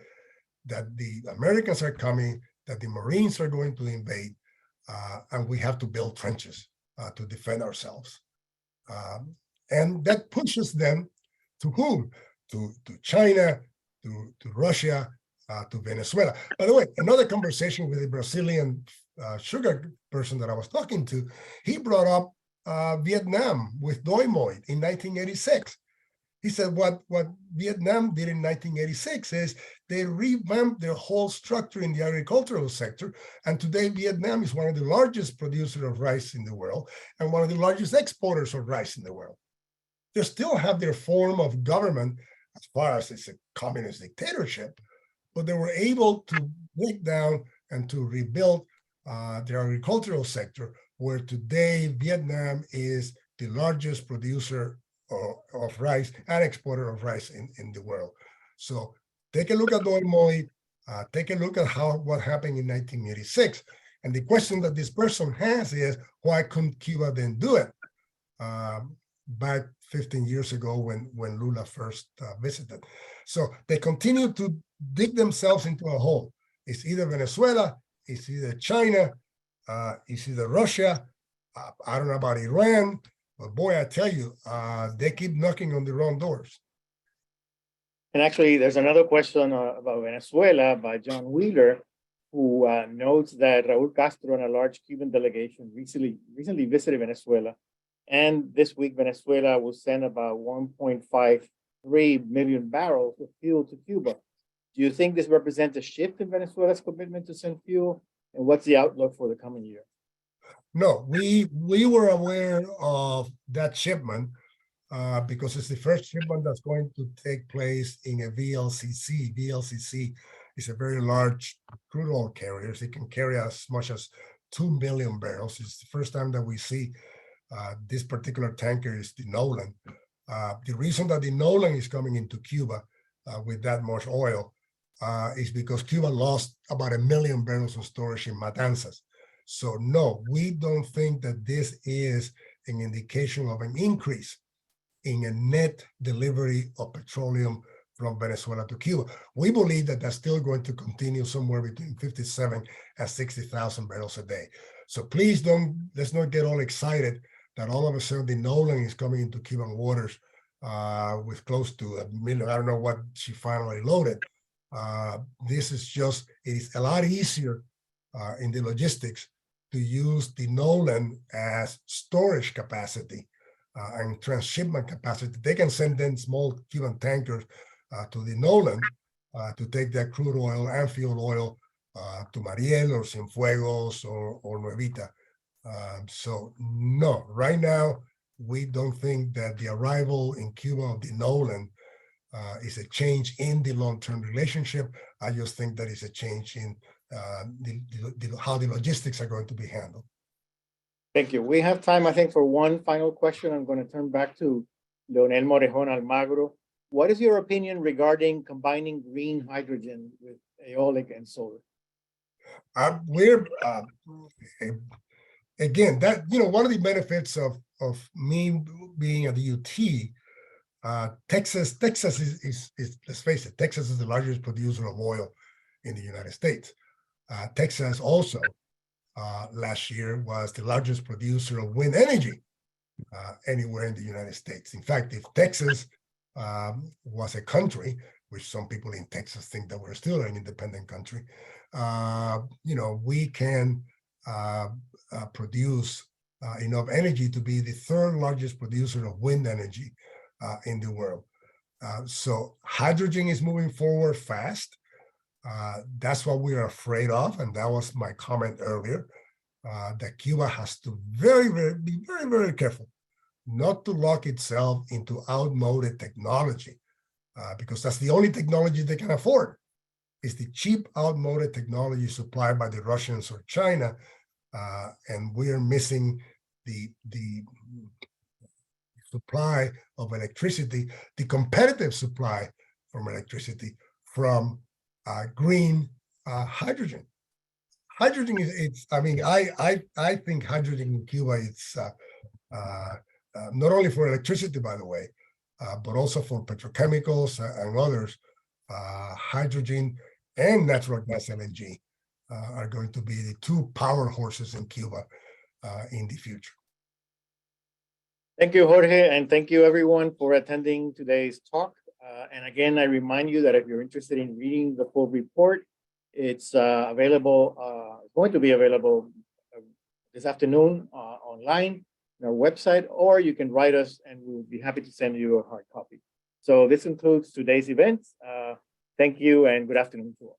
that the Americans are coming, that the Marines are going to invade, and we have to build trenches to defend ourselves. And that pushes them to whom? To China, to Russia, to Venezuela. By the way, another conversation with a Brazilian sugar person that I was talking to, he brought up Vietnam with Doi Moi in 1986. He said what Vietnam did in 1986 is they revamped their whole structure in the agricultural sector. And today, Vietnam is one of the largest producers of rice in the world and one of the largest exporters of rice in the world. They still have their form of government as far as it's a communist dictatorship, but they were able to break down and to rebuild their agricultural sector, where today Vietnam is the largest producer of rice and exporter of rice in the world. So take a look at Doi Moi, take a look at what happened in 1986. And the question that this person has is, why couldn't Cuba then do it back 15 years ago when Lula first visited? So they continue to dig themselves into a hole. It's either Venezuela, it's either China, it's either Russia. I don't know about Iran, but boy, I tell you, they keep knocking on the wrong doors. And actually, there's another question about Venezuela by John Wheeler, who notes that Raúl Castro and a large Cuban delegation recently visited Venezuela. And this week, Venezuela will send about 1.53 million barrels of fuel to Cuba. Do you think this represents a shift in Venezuela's commitment to send fuel? And what's the outlook for the coming year? No, we were aware of that shipment because it's the first shipment that's going to take place in a VLCC. VLCC is a very large crude oil carrier. It can carry as much as 2 million barrels. It's the first time that we see this particular tanker is the Nolan. The reason that the Nolan is coming into Cuba with that much oil is because Cuba lost about 1 million barrels of storage in Matanzas. So no, we don't think that this is an indication of an increase in a net delivery of petroleum from Venezuela to Cuba. We believe that that's still going to continue somewhere between 57 and 60,000 barrels a day. So please let's not get all excited that all of a sudden the Nolan is coming into Cuban waters with close to 1 million. I don't know what she finally loaded. This is just, it is a lot easier in the logistics to use the Nolan as storage capacity and transshipment capacity. They can send in small Cuban tankers to the Nolan to take that crude oil and fuel oil to Mariel or Cienfuegos or Nuevita. So no, right now, we don't think that the arrival in Cuba of the Nolan is a change in the long-term relationship. I just think that is a change in how the logistics are going to be handled. Thank you. We have time, I think, for one final question. I'm going to turn back to Leonel Morejon Almagro. What is your opinion regarding combining green hydrogen with aeolic and solar? We're again, that, one of the benefits of me being at the UT, Texas is, let's face it, Texas is the largest producer of oil in the United States. Texas also last year was the largest producer of wind energy anywhere in the United States. In fact, if Texas was a country, which some people in Texas think that we're still an independent country, we can produce enough energy to be the third largest producer of wind energy in the world. So hydrogen is moving forward fast. That's what we are afraid of, and that was my comment earlier, that Cuba has to be very careful not to lock itself into outmoded technology, because that's the only technology they can afford, is the cheap outmoded technology supplied by the Russians or China, and we're missing the supply of electricity, the competitive supply from electricity from green hydrogen. Hydrogen is, I think hydrogen in Cuba is not only for electricity, by the way, but also for petrochemicals and others. Hydrogen and natural gas LNG are going to be the two power horses in Cuba in the future. Thank you, Jorge, and thank you everyone for attending today's talk. And again, I remind you that if you're interested in reading the full report, it's available, it's going to be available this afternoon online on our website, or you can write us and we'll be happy to send you a hard copy. So this concludes today's event. Thank you and good afternoon to all.